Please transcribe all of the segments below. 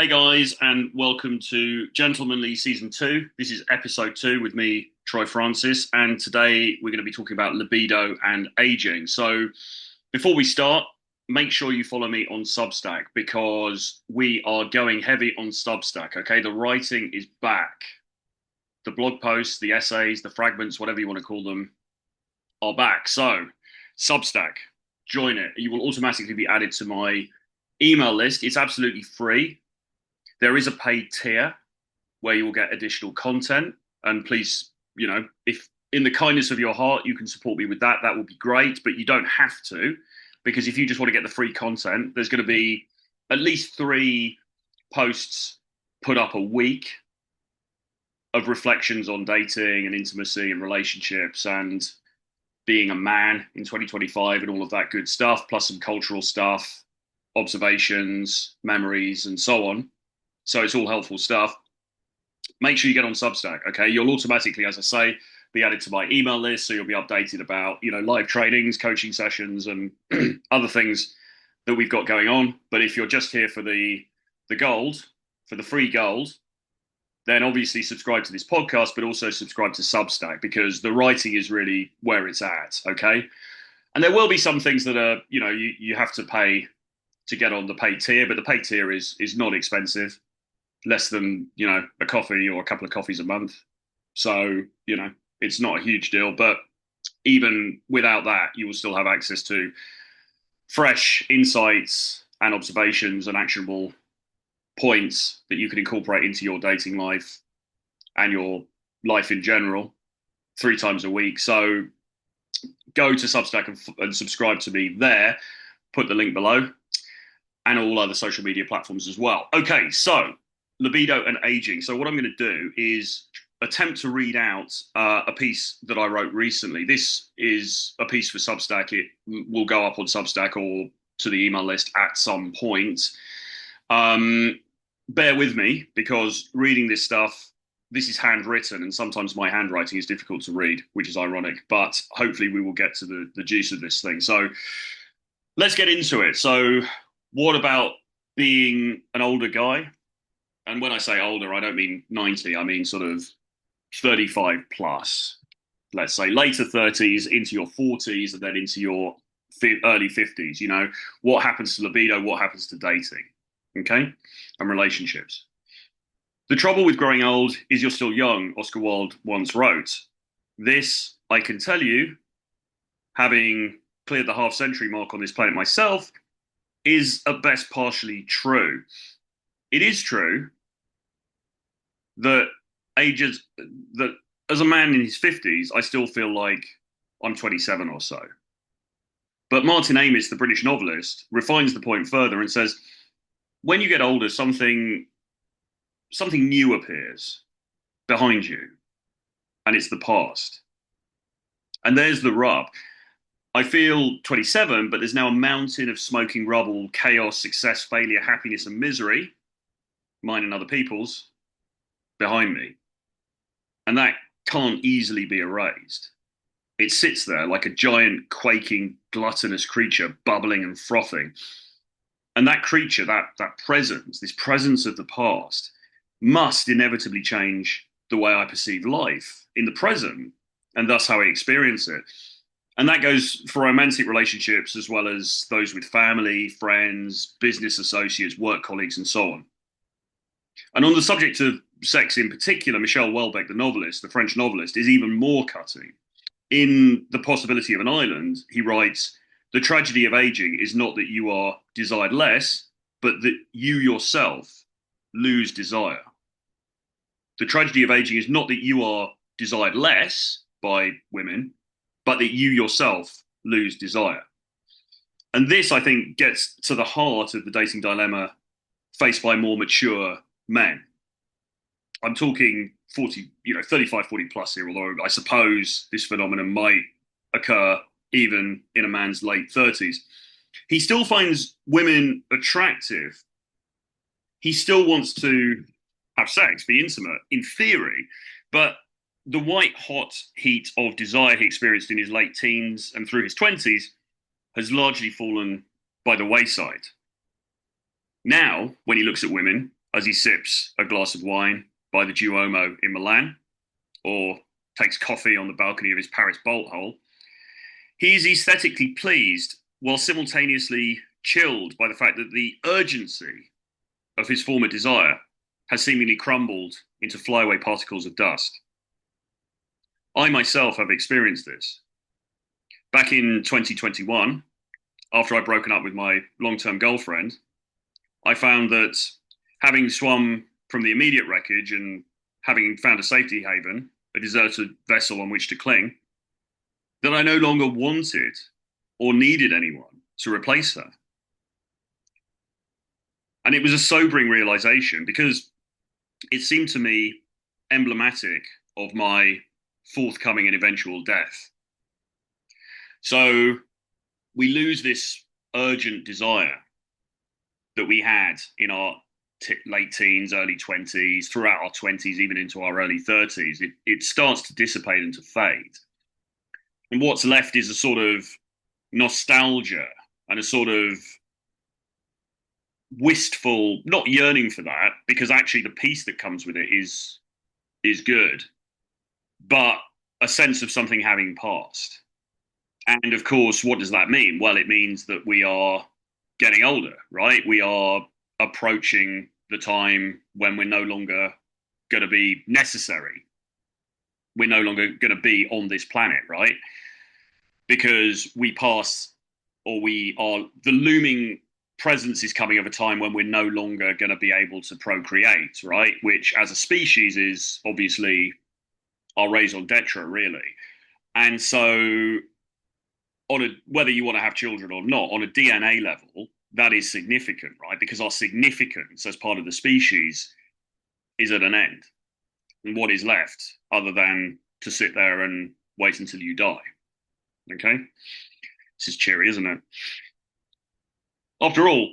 Hey guys, and welcome to Gentlemanly Season 2. This is episode 2 with me, Troy Francis, and today we're going to be talking about libido and aging. So, before we start, make sure you follow me on Substack because we are going heavy on Substack, okay? The writing is back. The blog posts, the essays, the fragments, whatever you want to call them, are back. So, Substack, join it. You will automatically be added to my email list. It's absolutely free. There is a paid tier where you will get additional content. And please, if in the kindness of your heart you can support me with that, that would be great. But you don't have to, because if you just want to get the free content, there's going to be at least 3 posts put up a week of reflections on dating and intimacy and relationships and being a man in 2025 and all of that good stuff, plus some cultural stuff, observations, memories, and so on. So it's all helpful stuff. Make sure you get on Substack, okay? You'll automatically, as I say, be added to my email list, so you'll be updated about, live trainings, coaching sessions, and other things that we've got going on. But if you're just here for the gold, for the free gold, then obviously subscribe to this podcast, but also subscribe to Substack because the writing is really where it's at, okay? And there will be some things that are, you have to pay to get on the paid tier, but the paid tier is not expensive. Less than, a coffee or a couple of coffees a month. So, it's not a huge deal. But even without that, you will still have access to fresh insights and observations and actionable points that you can incorporate into your dating life and your life in general 3 times a week. So go to Substack and subscribe to me there. Put the link below and all other social media platforms as well. Okay, so libido and aging. So what I'm going to do is attempt to read out a piece that I wrote recently. This is a piece for Substack. It will go up on Substack or to the email list at some point. Bear with me because reading this stuff, this is handwritten and sometimes my handwriting is difficult to read, which is ironic, but hopefully we will get to the juice of this thing. So let's get into it. So what about being an older guy? And when I say older, I don't mean 90. I mean sort of 35 plus, let's say later 30s into your 40s and then into your early 50s. What happens to libido? What happens to dating? Okay. And relationships. The trouble with growing old is you're still young, Oscar Wilde once wrote. This, I can tell you, having cleared the half-century mark on this planet myself, is at best partially true. It is true that that as a man in his 50s, I still feel like I'm 27 or so. But Martin Amis, the British novelist, refines the point further and says, when you get older, something new appears behind you, and it's the past. And there's the rub. I feel 27, but there's now a mountain of smoking rubble, chaos, success, failure, happiness, and misery, mine and other people's, behind me. And that can't easily be erased. It sits there like a giant, quaking, gluttonous creature, bubbling and frothing. And that creature, that presence, this presence of the past, must inevitably change the way I perceive life in the present, and thus how I experience it. And that goes for romantic relationships as well as those with family, friends, business associates, work colleagues, and so on. And on the subject of sex in particular, Michel Houellebecq, the novelist, the French novelist, is even more cutting. In The Possibility of an Island, he writes, the tragedy of aging is not that you are desired less, but that you yourself lose desire. The tragedy of aging is not that you are desired less by women, but that you yourself lose desire. And this, I think, gets to the heart of the dating dilemma faced by more mature men. I'm talking 35, 40 plus here, although I suppose this phenomenon might occur even in a man's late 30s. He still finds women attractive. He still wants to have sex, be intimate, in theory, but the white hot heat of desire he experienced in his late teens and through his 20s has largely fallen by the wayside. Now, when he looks at women, as he sips a glass of wine by the Duomo in Milan or takes coffee on the balcony of his Paris bolt hole. He's aesthetically pleased while simultaneously chilled by the fact that the urgency of his former desire has seemingly crumbled into flyaway particles of dust. I myself have experienced this. Back in 2021, after I'd broken up with my long-term girlfriend, I found that having swum from the immediate wreckage and having found a safety haven, a deserted vessel on which to cling, that I no longer wanted or needed anyone to replace her. And it was a sobering realization because it seemed to me emblematic of my forthcoming and eventual death. So we lose this urgent desire that we had in our late teens, early 20s, throughout our 20s, even into our early 30s. It starts to dissipate and to fade. And what's left is a sort of nostalgia and a sort of wistful, not yearning for that, because actually the peace that comes with it is good, but a sense of something having passed. And of course, what does that mean? Well, it means that we are getting older, right? We are approaching the time when we're no longer going to be necessary. We're no longer going to be on this planet, right? Because we pass, or we are, the looming presence is coming of a time when we're no longer going to be able to procreate, right? Which as a species is obviously our raison d'etre, really. And so whether you want to have children or not, on a DNA level, that is significant, right? Because our significance as part of the species is at an end. And what is left other than to sit there and wait until you die? Okay? This is cheery, isn't it? After all,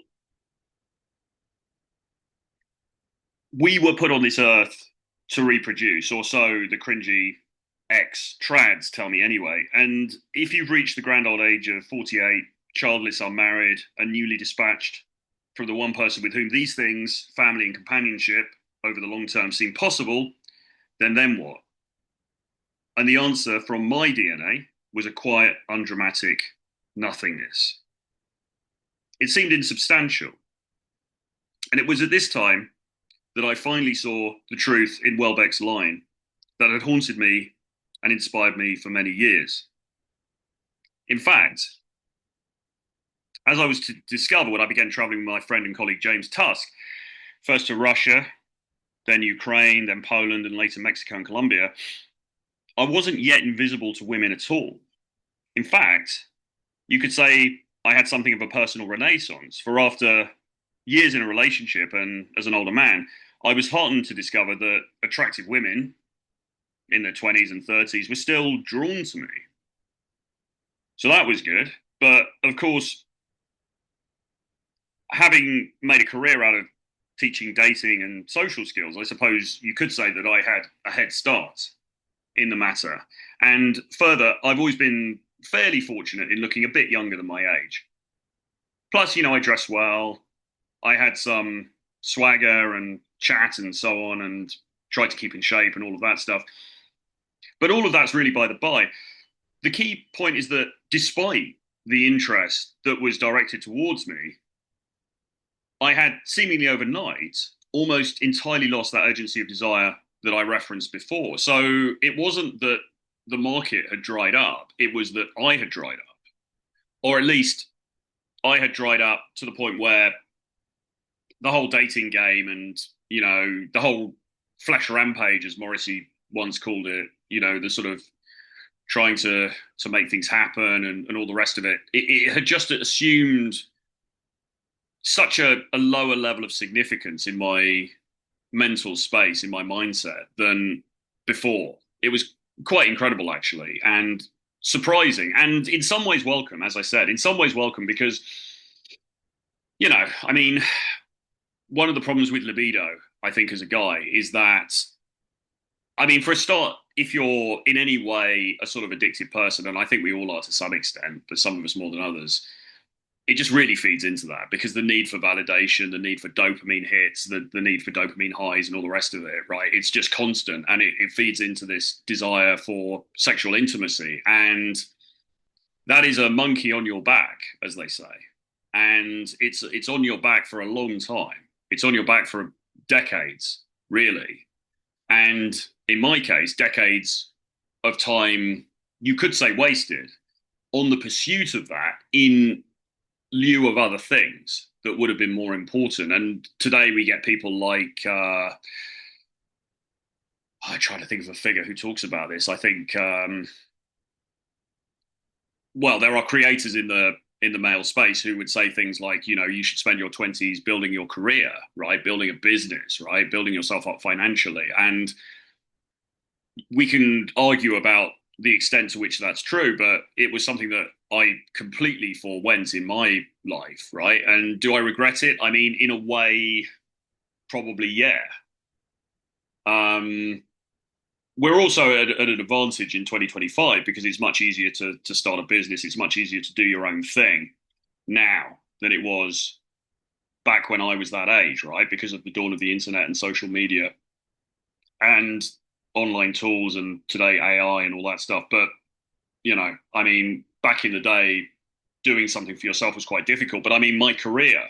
we were put on this earth to reproduce, or so the cringy ex-trads tell me anyway. And if you've reached the grand old age of 48, childless, unmarried, and newly dispatched from the one person with whom these things, family and companionship, over the long term seem possible, then what? And the answer from my DNA was a quiet, undramatic nothingness. It seemed insubstantial. And it was at this time that I finally saw the truth in Welbeck's line that had haunted me and inspired me for many years. In fact, as I was to discover when I began traveling with my friend and colleague James Tusk, first to Russia, then Ukraine, then Poland, and later Mexico and Colombia, I wasn't yet invisible to women at all. In fact, you could say I had something of a personal renaissance, for after years in a relationship and as an older man, I was heartened to discover that attractive women in their 20s and 30s were still drawn to me. So that was good. But of course, having made a career out of teaching dating and social skills, I suppose you could say that I had a head start in the matter. And further, I've always been fairly fortunate in looking a bit younger than my age. Plus, I dress well. I had some swagger and chat and so on, and tried to keep in shape and all of that stuff. But all of that's really by the by. The key point is that despite the interest that was directed towards me, I had seemingly overnight almost entirely lost that urgency of desire that I referenced before. So it wasn't that the market had dried up, it was that I had dried up. Or at least I had dried up to the point where the whole dating game and, the whole flesh rampage, as Morrissey once called it, the sort of trying to make things happen and all the rest of it, it had just assumed such a lower level of significance in my mental space, in my mindset, than before. It was quite incredible, actually, and surprising, and in some ways welcome, as I said, in some ways welcome, because, one of the problems with libido, I think, as a guy, is that, for a start, if you're in any way a sort of addicted person, and I think we all are to some extent, but some of us more than others, it just really feeds into that because the need for validation, the need for dopamine hits, the need for dopamine highs and all the rest of it, right? It's just constant and it feeds into this desire for sexual intimacy. And that is a monkey on your back, as they say. And it's on your back for a long time. It's on your back for decades, really. And in my case, decades of time, you could say wasted on the pursuit of that in lieu of other things that would have been more important. And today we get people like I try to think of a figure who talks about this. I think well, there are creators in the male space who would say things like, you know, you should spend your 20s building your career, right? Building a business, right? Building yourself up financially. And we can argue about the extent to which that's true, but it was something that I completely forewent in my life, right? And do I regret it? I mean, in a way, probably, yeah. Um, we're also at an advantage in 2025 because it's much easier to start a business. It's much easier to do your own thing now than it was back when I was that age, right? Because of the dawn of the internet and social media and online tools and today AI and all that stuff. But, you know, I mean, back in the day, doing something for yourself was quite difficult. But I mean, my career,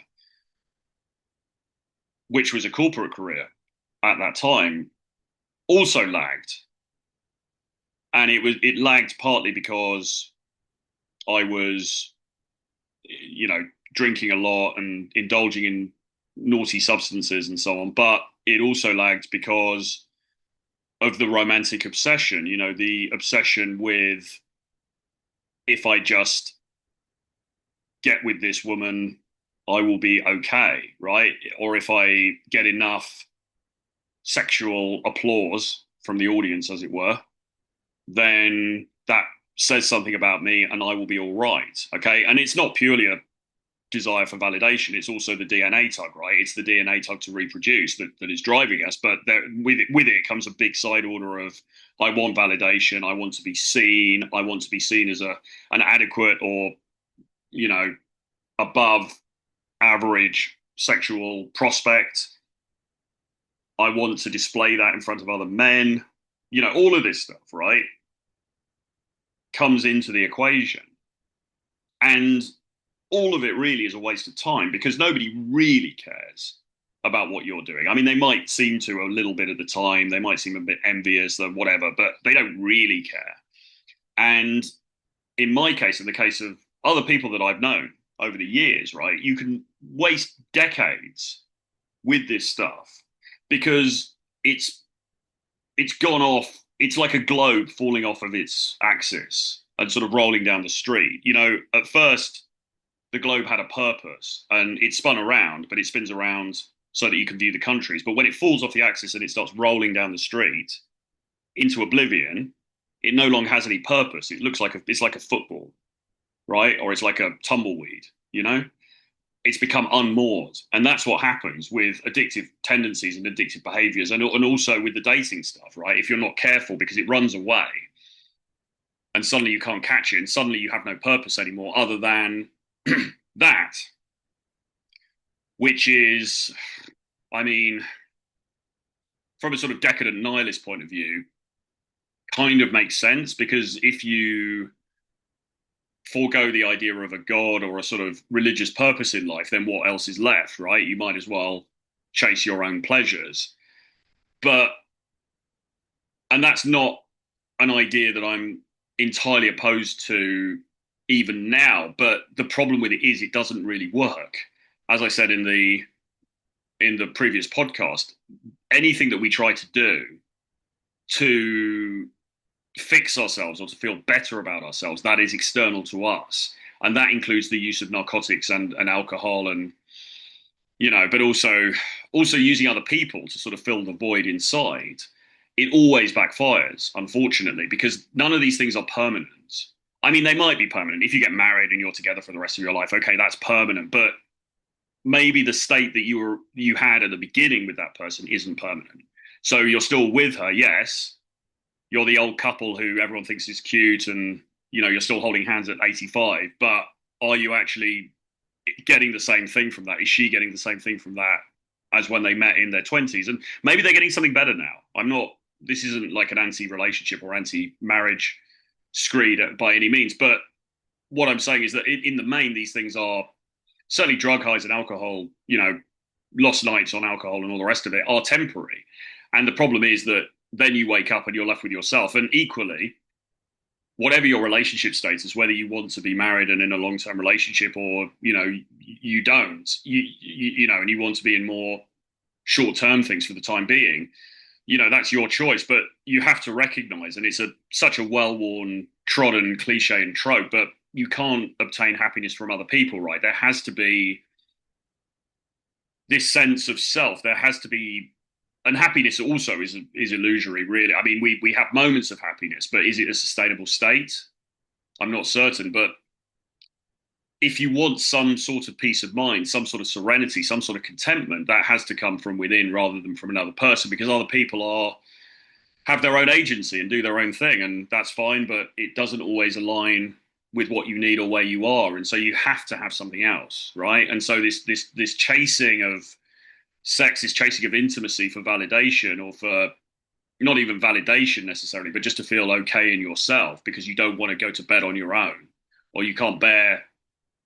which was a corporate career at that time, also lagged. And it lagged partly because I was, you know, drinking a lot and indulging in naughty substances and so on. But it also lagged because of the romantic obsession, you know, the obsession with if I just get with this woman, I will be okay, right? Or if I get enough sexual applause from the audience, as it were, then that says something about me and I will be all right. Okay. And it's not purely a desire for validation. It's also the DNA tug, right? It's the DNA tug to reproduce that is driving us. But with it comes a big side order of I want validation. I want to be seen. I want to be seen as an adequate or, you know, above average sexual prospect. I want to display that in front of other men. You know, all of this stuff, right, comes into the equation. And all of it really is a waste of time because nobody really cares about what you're doing. I mean, they might seem to a little bit at the time, they might seem a bit envious or whatever, but they don't really care. And in my case, in the case of other people that I've known over the years, right, you can waste decades with this stuff because it's gone off. It's like a globe falling off of its axis and sort of rolling down the street. You know, at first, the globe had a purpose and it spun around, but it spins around so that you can view the countries. But when it falls off the axis and it starts rolling down the street into oblivion, it no longer has any purpose. It looks like it's like a football, right? Or it's like a tumbleweed, you know? It's become unmoored. And that's what happens with addictive tendencies and addictive behaviors and also with the dating stuff, right? If you're not careful because it runs away and suddenly you can't catch it and suddenly you have no purpose anymore other than that, which is, I mean, from a sort of decadent nihilist point of view, kind of makes sense because if you forego the idea of a god or a sort of religious purpose in life, then what else is left, right? You might as well chase your own pleasures. But, and that's not an idea that I'm entirely opposed to even now, but the problem with it is it doesn't really work. As I said in the previous podcast, anything that we try to do to fix ourselves or to feel better about ourselves, that is external to us. And that includes the use of narcotics and alcohol and, you know, but also using other people to sort of fill the void inside. It always backfires, unfortunately, because none of these things are permanent. I mean, they might be permanent. If you get married and you're together for the rest of your life, okay, that's permanent. But maybe the state that you had at the beginning with that person isn't permanent. So you're still with her, yes. You're the old couple who everyone thinks is cute and, you know, you're still holding hands at 85. But are you actually getting the same thing from that? Is she getting the same thing from that as when they met in their 20s? And maybe they're getting something better now. I'm not, this isn't like an anti-relationship or anti-marriage screed by any means. But what I'm saying is that in the main, these things are certainly drug highs and alcohol, lost nights on alcohol and all the rest of it are temporary. And the problem is that then you wake up and you're left with yourself. And equally, whatever your relationship status, whether you want to be married and in a long-term relationship or, you don't, and you want to be in more short-term things for the time being, that's your choice. But you have to recognize, and it's such a well-worn, trodden cliche and trope, but you can't obtain happiness from other people, right? There has to be this sense of self. There has to be, and happiness also is illusory, really. I mean, we have moments of happiness, but is it a sustainable state? I'm not certain. But if you want some sort of peace of mind, some sort of serenity, some sort of contentment, that has to come from within rather than from another person, because other people have their own agency and do their own thing, and that's fine, but it doesn't always align with what you need or where you are. And so you have to have something else, right? And so this chasing of sex, is chasing of intimacy for validation, or for not even validation necessarily, but just to feel okay in yourself because you don't want to go to bed on your own, or you can't bear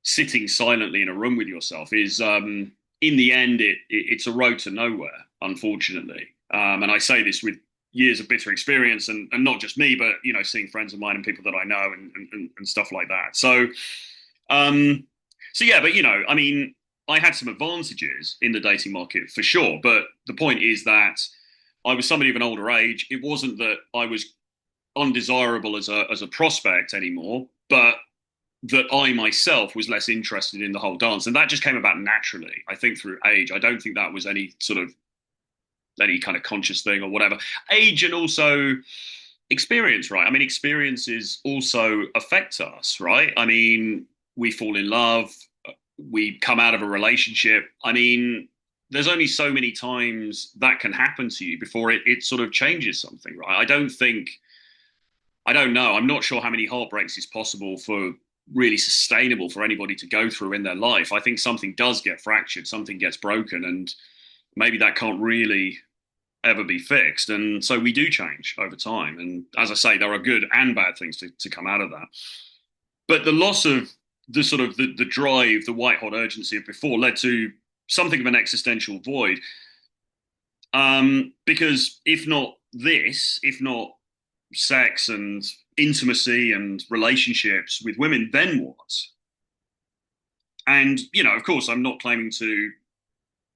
sitting silently in a room with yourself, is in the end it's a road to nowhere, unfortunately. And I say this with years of bitter experience, and not just me, but seeing friends of mine and people that I know and stuff like that. So yeah, but I mean, I had some advantages in the dating market for sure, but the point is that I was somebody of an older age. It wasn't that I was undesirable as a prospect anymore, but that I myself was less interested in the whole dance. And that just came about naturally, I think, through age. I don't think that was any kind of conscious thing or whatever. Age and also experience, right? I mean, experiences also affect us, right? I mean, we fall in love, we come out of a relationship. I mean, there's only so many times that can happen to you before it sort of changes something, right? I don't know. I'm not sure how many heartbreaks is possible for really sustainable for anybody to go through in their life. I think something does get fractured, something gets broken, and maybe that can't really ever be fixed. And so we do change over time. And as I say, there are good and bad things to come out of that. But the loss of the sort of the drive, the white hot urgency of before led to something of an existential void. Because if not sex and intimacy and relationships with women, then what? And, of course, I'm not claiming to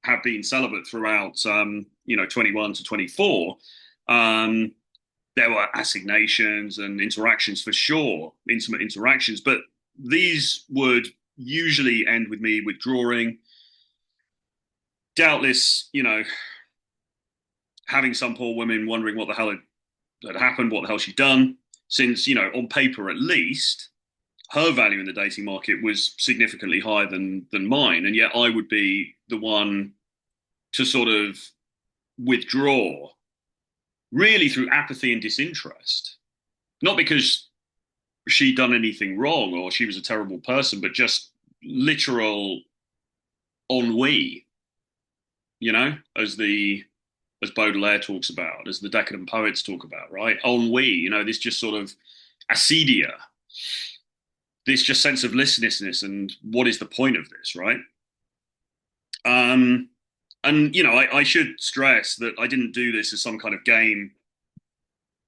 have been celibate throughout, 21 to 24. There were assignations and interactions for sure, intimate interactions, but these would usually end with me withdrawing. Doubtless, having some poor woman wondering what the hell had happened, what the hell she'd done, since, on paper at least, her value in the dating market was significantly higher than mine. And yet I would be the one to sort of withdraw, really through apathy and disinterest. Not because she'd done anything wrong or she was a terrible person, but just literal ennui, as Baudelaire talks about, as the decadent poets talk about, right? Ennui, this just sort of acedia, this just sense of listlessness, and what is the point of this, right? And, I should stress that I didn't do this as some kind of game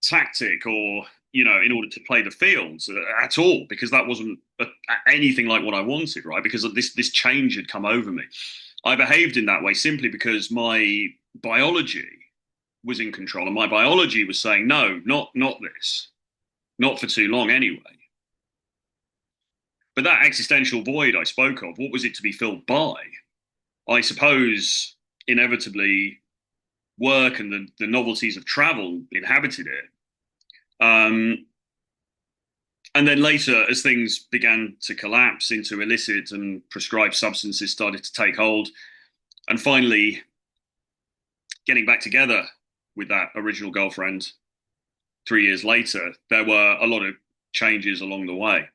tactic or, in order to play the fields at all, because that wasn't anything like what I wanted, right? Because this change had come over me. I behaved in that way simply because my biology was in control, and my biology was saying, no, not this, not for too long anyway. But that existential void I spoke of, what was it to be filled by? I suppose inevitably work and the novelties of travel inhabited it. And then later, as things began to collapse into illicit and prescribed substances started to take hold, and finally getting back together with that original girlfriend 3 years later, there were a lot of changes along the way.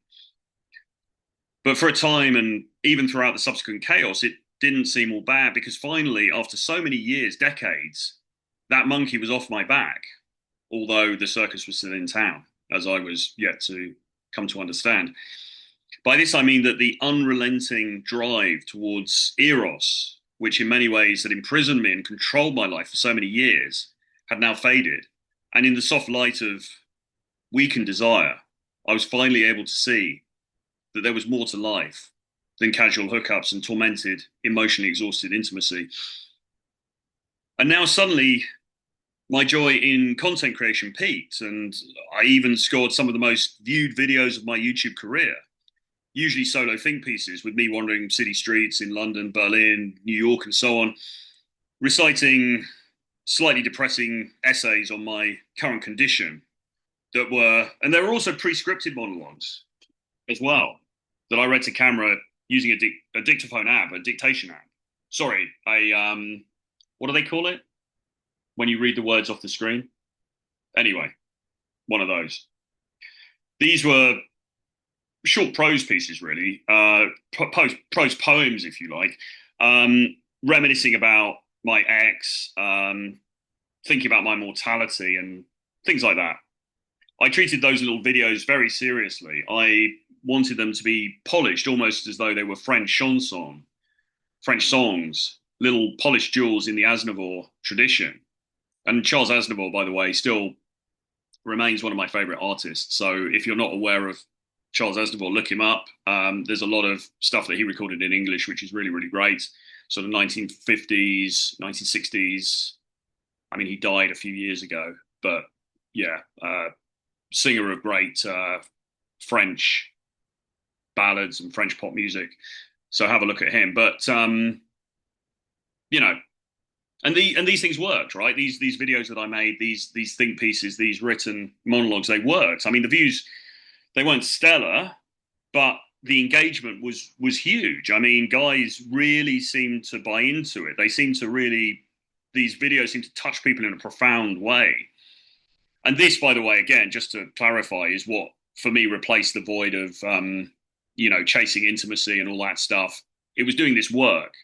But for a time, and even throughout the subsequent chaos, it didn't seem all bad because finally, after so many years, decades, that monkey was off my back, although the circus was still in town, as I was yet to come to understand. By this, I mean that the unrelenting drive towards eros, which in many ways had imprisoned me and controlled my life for so many years, had now faded. And in the soft light of weakened desire, I was finally able to see that there was more to life than casual hookups and tormented, emotionally exhausted intimacy. And now suddenly, my joy in content creation peaked, and I even scored some of the most viewed videos of my YouTube career, usually solo think pieces with me wandering city streets in London, Berlin, New York, and so on, reciting slightly depressing essays on my current condition that were, and there were also pre-scripted monologues as well that I read to camera using a dictaphone app, a dictation app. Sorry, what do they call it when you read the words off the screen? Anyway, one of those. These were short prose pieces, really, prose poems, if you like, reminiscing about my ex, thinking about my mortality and things like that. I treated those little videos very seriously. I wanted them to be polished, almost as though they were French chansons, French songs, little polished jewels in the Aznavour tradition. And Charles Aznavour, by the way, still remains one of my favorite artists. So if you're not aware of Charles Aznavour, look him up. There's a lot of stuff that he recorded in English, which is really, really great. Sort of 1950s, 1960s. I mean, he died a few years ago, but yeah, singer of great French ballads and French pop music. So have a look at him. But you know, and these things worked, right? These videos that I made, these think pieces, these written monologues, they worked. I mean, the views, they weren't stellar, but the engagement was huge. I mean, guys really seemed to buy into it. They seemed to really, these videos seem to touch people in a profound way. And this, by the way, again, just to clarify, is what for me replaced the void of chasing intimacy and all that stuff. It was doing this work,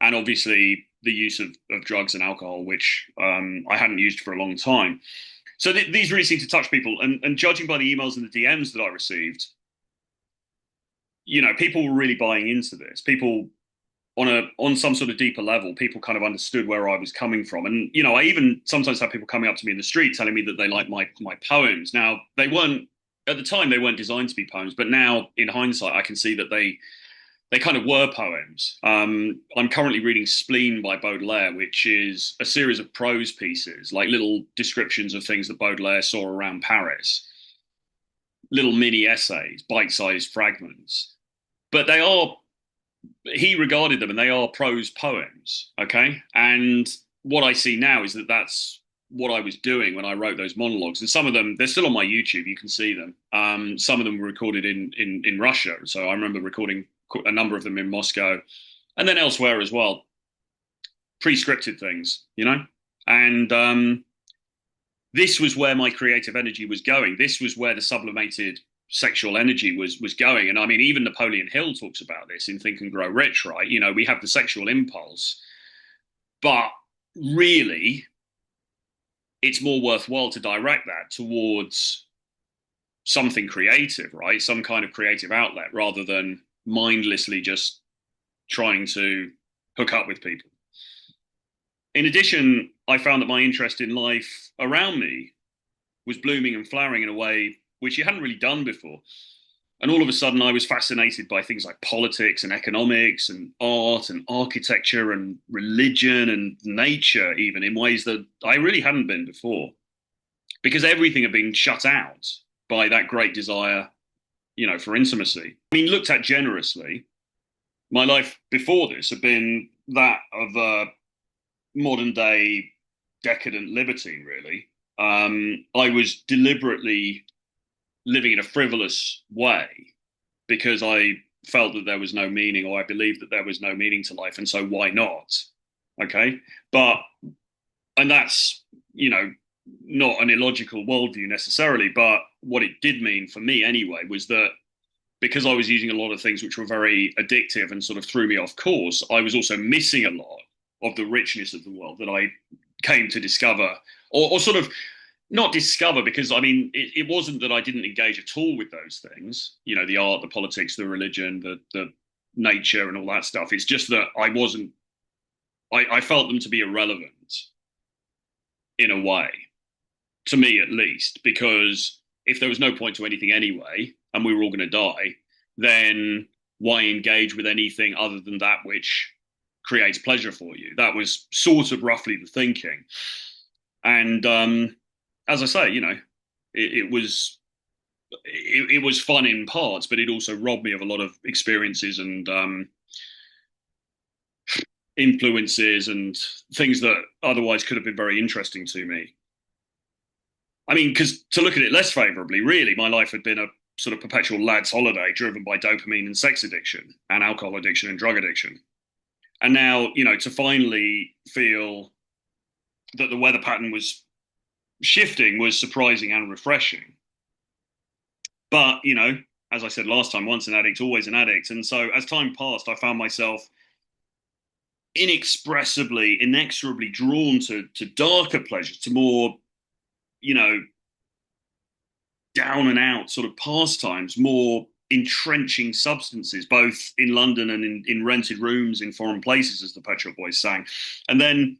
and obviously the use of drugs and alcohol, which I hadn't used for a long time. So these really seem to touch people. And judging by the emails and the DMs that I received, people were really buying into this. People on some sort of deeper level, people kind of understood where I was coming from. And, I even sometimes have people coming up to me in the street telling me that they like my poems. Now, they weren't, at the time, they weren't designed to be poems, but now in hindsight, I can see that they kind of were poems. I'm currently reading Spleen by Baudelaire, which is a series of prose pieces, like little descriptions of things that Baudelaire saw around Paris, little mini essays, bite-sized fragments. But he regarded them, and they are prose poems, okay? And what I see now is that that's what I was doing when I wrote those monologues. And some of them, they're still on my YouTube, you can see them. Some of them were recorded in Russia. So I remember recording a number of them in Moscow, and then elsewhere as well. Pre-scripted things, And this was where my creative energy was going. This was where the sublimated sexual energy was going. And I mean, even Napoleon Hill talks about this in Think and Grow Rich, right? We have the sexual impulse, but really it's more worthwhile to direct that towards something creative, right? Some kind of creative outlet, rather than mindlessly just trying to hook up with people. In addition, I found that my interest in life around me was blooming and flowering in a way which you hadn't really done before. And all of a sudden, I was fascinated by things like politics and economics and art and architecture and religion and nature, even in ways that I really hadn't been before, because everything had been shut out by that great desire, for intimacy. I mean, looked at generously, my life before this had been that of a modern day decadent libertine, really. I was deliberately living in a frivolous way because I felt that there was no meaning, or I believed that there was no meaning to life. And so why not? Okay. And that's, not an illogical worldview necessarily, but what it did mean for me anyway was that because I was using a lot of things which were very addictive and sort of threw me off course, I was also missing a lot of the richness of the world that I came to discover, or sort of not discover, because I mean, it wasn't that I didn't engage at all with those things, you know, the art, the politics, the religion, the nature, and all that stuff. It's just that I wasn't, I felt them to be irrelevant in a way, to me at least, because if there was no point to anything anyway, and we were all going to die, then why engage with anything other than that which creates pleasure for you? That was sort of roughly the thinking. And as I say, you know, it was it was fun in parts, but it also robbed me of a lot of experiences and influences and things that otherwise could have been very interesting to me. I mean, because to look at it less favorably, really, my life had been a sort of perpetual lad's holiday driven by dopamine and sex addiction and alcohol addiction and drug addiction. And now, you know, to finally feel that the weather pattern was shifting was surprising and refreshing. But, you know, as I said last time, once an addict, always an addict. And so as time passed, I found myself inexorably drawn to darker pleasures, to more, you know, down and out sort of pastimes, more entrenching substances, both in London and in rented rooms in foreign places, as the Pet Shop Boys sang. And then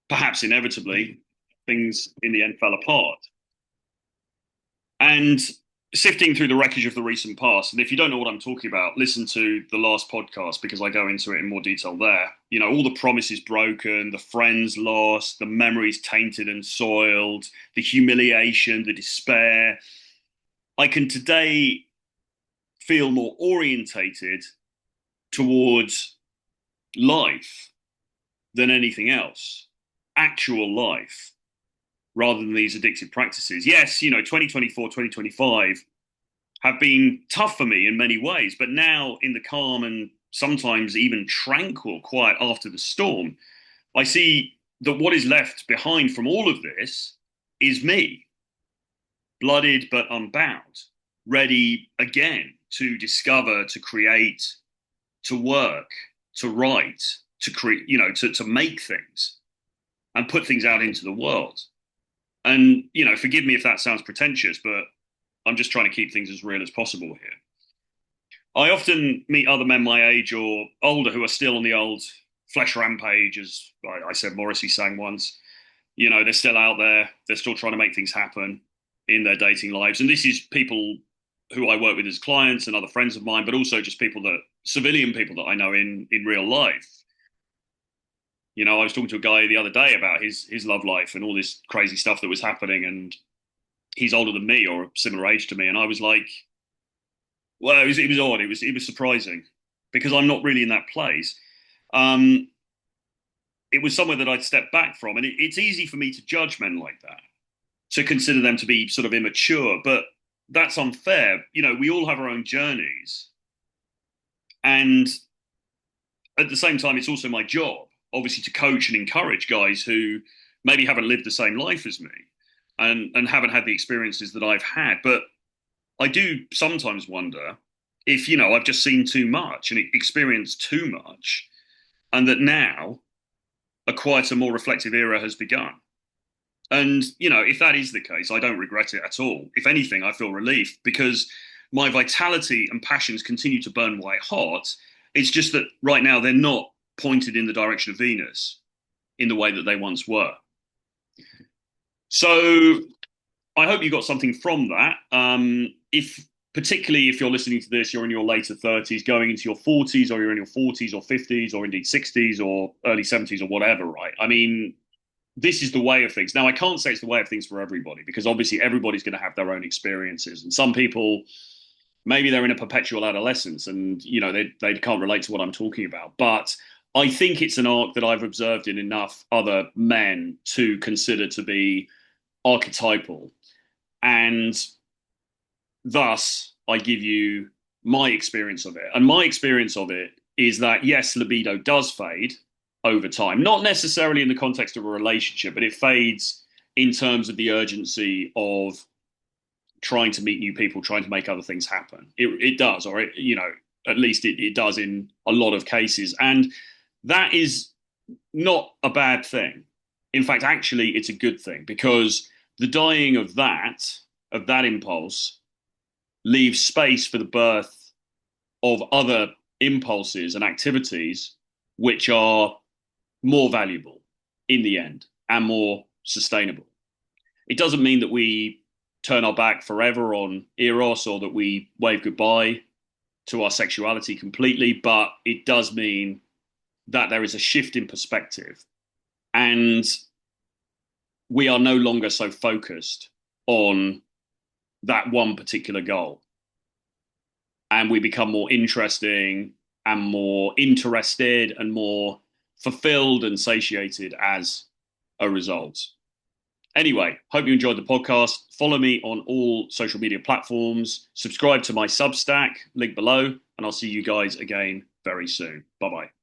perhaps inevitably, things in the end fell apart. And sifting through the wreckage of the recent past, and if you don't know what I'm talking about, listen to the last podcast because I go into it in more detail there. You know, all the promises broken, the friends lost, the memories tainted and soiled, the humiliation, the despair. I can today feel more orientated towards life than anything else, actual life, rather than these addictive practices. Yes, you know, 2024, 2025 have been tough for me in many ways, but now in the calm and sometimes even tranquil quiet after the storm, I see that what is left behind from all of this is me, blooded but unbound, ready again to discover, to create, to work, to write, to create, you know, to make things and put things out into the world. And, you know, forgive me if that sounds pretentious, but I'm just trying to keep things as real as possible here. I often meet other men my age or older who are still on the old flesh rampage, as I said Morrissey sang once. You know, they're still out there. They're still trying to make things happen in their dating lives. And this is people who I work with as clients and other friends of mine, but also just civilian people that I know in real life. You know, I was talking to a guy the other day about his love life and all this crazy stuff that was happening, and he's older than me or a similar age to me, and I was like, well, it was odd. It was surprising because I'm not really in that place. It was somewhere that I'd stepped back from, and it's easy for me to judge men like that, to consider them to be sort of immature, but that's unfair. You know, we all have our own journeys, and at the same time, it's also my job, obviously, to coach and encourage guys who maybe haven't lived the same life as me and haven't had the experiences that I've had. But I do sometimes wonder if, you know, I've just seen too much and experienced too much, and that now a quieter, more reflective era has begun. And, you know, if that is the case, I don't regret it at all. If anything, I feel relief because my vitality and passions continue to burn white hot. It's just that right now they're not pointed in the direction of Venus in the way that they once were. So I hope you got something from that. Particularly if you're listening to this, you're in your later 30s, going into your 40s, or you're in your 40s or 50s, or indeed 60s or early 70s or whatever, right? I mean, this is the way of things. Now, I can't say it's the way of things for everybody because obviously everybody's going to have their own experiences. And some people, maybe they're in a perpetual adolescence and, you know, they can't relate to what I'm talking about. But I think it's an arc that I've observed in enough other men to consider to be archetypal. And thus, I give you my experience of it. And my experience of it is that, yes, libido does fade over time, not necessarily in the context of a relationship, but it fades in terms of the urgency of trying to meet new people, trying to make other things happen. It does, or at least it does in a lot of cases. And that is not a bad thing. In fact, actually, it's a good thing, because the dying of that impulse, leaves space for the birth of other impulses and activities which are more valuable in the end and more sustainable. It doesn't mean that we turn our back forever on eros, or that we wave goodbye to our sexuality completely, but it does mean that there is a shift in perspective, and we are no longer so focused on that one particular goal. And we become more interesting and more interested and more fulfilled and satiated as a result. Anyway, hope you enjoyed the podcast. Follow me on all social media platforms. Subscribe to my Substack, link below, and I'll see you guys again very soon. Bye-bye.